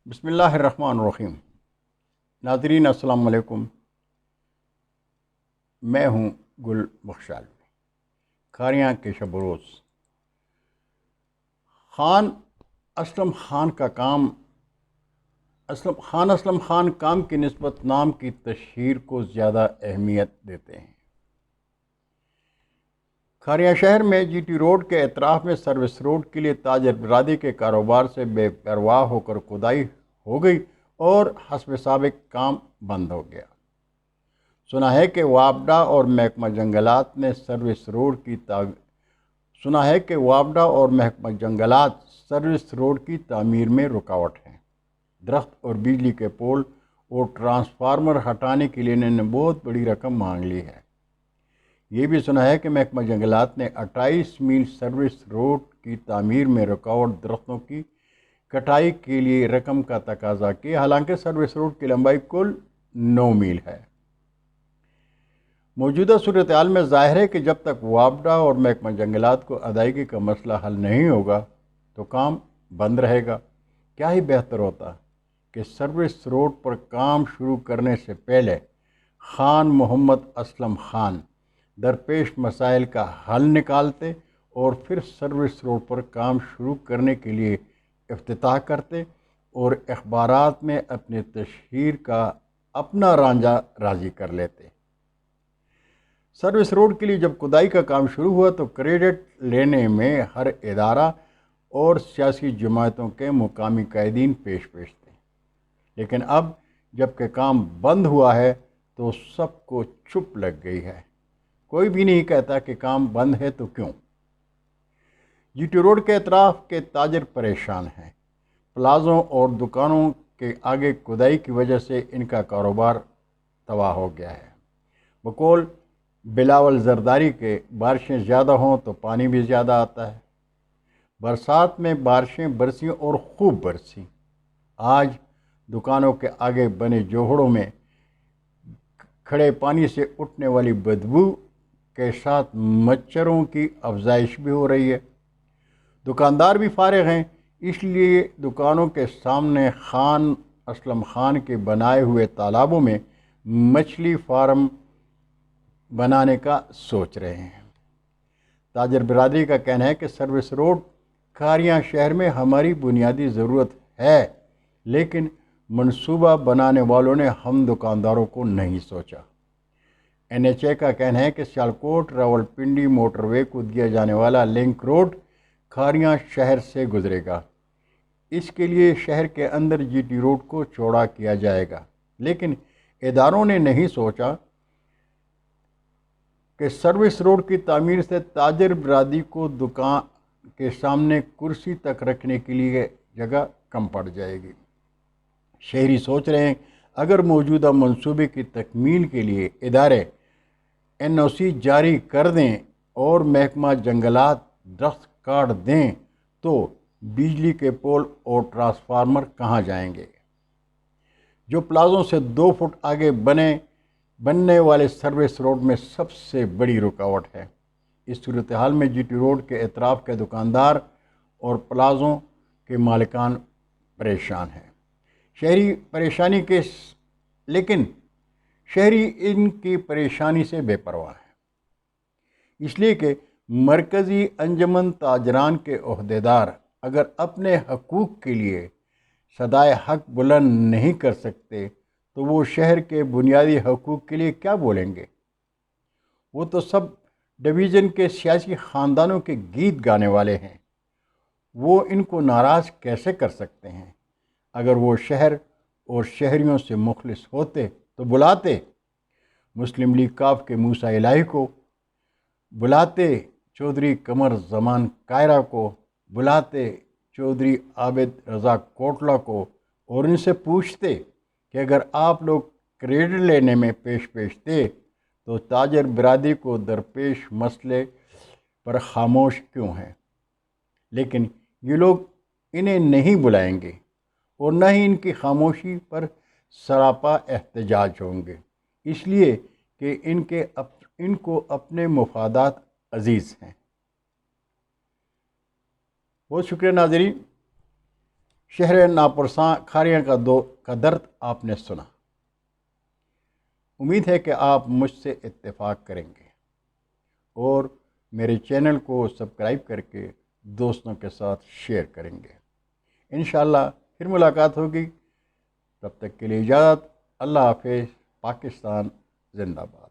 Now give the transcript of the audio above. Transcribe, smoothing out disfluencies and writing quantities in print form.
بسم اللہ الرحمن الرحیم۔ ناظرین السلام علیکم، میں ہوں گل بخشال کھاریاں کے شب و روز۔ خان اسلم خان کا کام اسلم خان کام کی نسبت نام کی تشہیر کو زیادہ اہمیت دیتے ہیں۔ کھاریاں شہر میں جی ٹی روڈ کے اطراف میں سروس روڈ کے لیے تاجر برادری کے کاروبار سے بے پرواہ ہو کر کھدائی ہو گئی اور حسب سابق کام بند ہو گیا۔ سنا ہے کہ وابڈا اور محکمہ جنگلات سروس روڈ کی تعمیر میں رکاوٹ ہے۔ درخت اور بجلی کے پول اور ٹرانسفارمر ہٹانے کے لیے انہوں نے بہت بڑی رقم مانگ لی ہے۔ یہ بھی سنا ہے کہ محکمہ جنگلات نے 28 میل سروس روڈ کی تعمیر میں رکاوٹ درختوں کی کٹائی کے لیے رقم کا تقاضا کیا، حالانکہ سروس روڈ کی لمبائی کل 9 میل ہے۔ موجودہ صورتحال میں ظاہر ہے کہ جب تک وابڈا اور محکمہ جنگلات کو ادائیگی کا مسئلہ حل نہیں ہوگا تو کام بند رہے گا۔ کیا ہی بہتر ہوتا کہ سروس روڈ پر کام شروع کرنے سے پہلے خان محمد اسلم خان درپیش مسائل کا حل نکالتے اور پھر سروس روڈ پر کام شروع کرنے کے لیے افتتاح کرتے اور اخبارات میں اپنی تشہیر کا اپنا رانجھا راضی کر لیتے۔ سروس روڈ کے لیے جب کھدائی کا کام شروع ہوا تو کریڈٹ لینے میں ہر ادارہ اور سیاسی جماعتوں کے مقامی قائدین پیش تھے، لیکن اب جب کہ کام بند ہوا ہے تو سب کو چپ لگ گئی ہے۔ کوئی بھی نہیں کہتا کہ کام بند ہے تو کیوں۔ جی ٹی روڈ کے اطراف کے تاجر پریشان ہیں۔ پلازوں اور دکانوں کے آگے کھدائی کی وجہ سے ان کا کاروبار تباہ ہو گیا ہے۔ بقول بلاول زرداری کے بارشیں زیادہ ہوں تو پانی بھی زیادہ آتا ہے۔ برسات میں بارشیں برسیں اور خوب برسیں۔ آج دکانوں کے آگے بنے جوہڑوں میں کھڑے پانی سے اٹھنے والی بدبو کے ساتھ مچھروں کی افزائش بھی ہو رہی ہے۔ دکاندار بھی فارغ ہیں، اس لیے دکانوں کے سامنے خان اسلم خان کے بنائے ہوئے تالابوں میں مچھلی فارم بنانے کا سوچ رہے ہیں۔ تاجر برادری کا کہنا ہے کہ سروس روڈ کھاریاں شہر میں ہماری بنیادی ضرورت ہے، لیکن منصوبہ بنانے والوں نے ہم دکانداروں کو نہیں سوچا۔ این ایچ اے کا کہنا ہے کہ سیالکوٹ راولپنڈی موٹر وے کو دیا جانے والا لنک روڈ کھاریاں شہر سے گزرے گا۔ اس کے لیے شہر کے اندر جی ٹی روڈ کو چوڑا کیا جائے گا، لیکن اداروں نے نہیں سوچا کہ سروس روڈ کی تعمیر سے تاجر برادری کو دکان کے سامنے کرسی تک رکھنے کے لیے جگہ کم پڑ جائے گی۔ شہری سوچ رہے ہیں اگر موجودہ منصوبے کی تکمیل کے لیے ادارے این او سی جاری کر دیں اور محکمہ جنگلات درخت کاٹ دیں تو بجلی کے پول اور ٹرانسفارمر کہاں جائیں گے؟ جو پلازوں سے 2 فٹ آگے بننے والے سروس روڈ میں سب سے بڑی رکاوٹ ہے۔ اس صورتحال میں جی ٹی روڈ کے اطراف کے دکاندار اور پلازوں کے مالکان پریشان ہیں۔ لیکن شہری ان کی پریشانی سے بے پرواہ ہے، اس لیے کہ مرکزی انجمن تاجران کے عہدیدار اگر اپنے حقوق کے لیے صدائے حق بلند نہیں کر سکتے تو وہ شہر کے بنیادی حقوق کے لیے کیا بولیں گے؟ وہ تو سب ڈویژن کے سیاسی خاندانوں کے گیت گانے والے ہیں، وہ ان کو ناراض کیسے کر سکتے ہیں؟ اگر وہ شہر اور شہریوں سے مخلص ہوتے تو بلاتے مسلم لیگ کاف کے موسیٰ الہی کو، بلاتے چودھری قمر زمان کائرہ کو، بلاتے چودھری عابد رضا کوٹلہ کو اور ان سے پوچھتے کہ اگر آپ لوگ کریڈٹ لینے میں پیش تھے تو تاجر برادری کو درپیش مسئلے پر خاموش کیوں ہیں؟ لیکن یہ لوگ انہیں نہیں بلائیں گے اور نہ ہی ان کی خاموشی پر سراپا احتجاج ہوں گے، اس لیے کہ ان کو اپنے مفادات عزیز ہیں۔ بہت شکریہ ناظرین۔ شہر ناپرساں کھاریاں کا درد آپ نے سنا۔ امید ہے کہ آپ مجھ سے اتفاق کریں گے اور میرے چینل کو سبسکرائب کر کے دوستوں کے ساتھ شیئر کریں گے۔ انشاءاللہ پھر ملاقات ہوگی، تب تک کے لیے اجازت۔ اللہ حافظ۔ پاکستان زندہ باد۔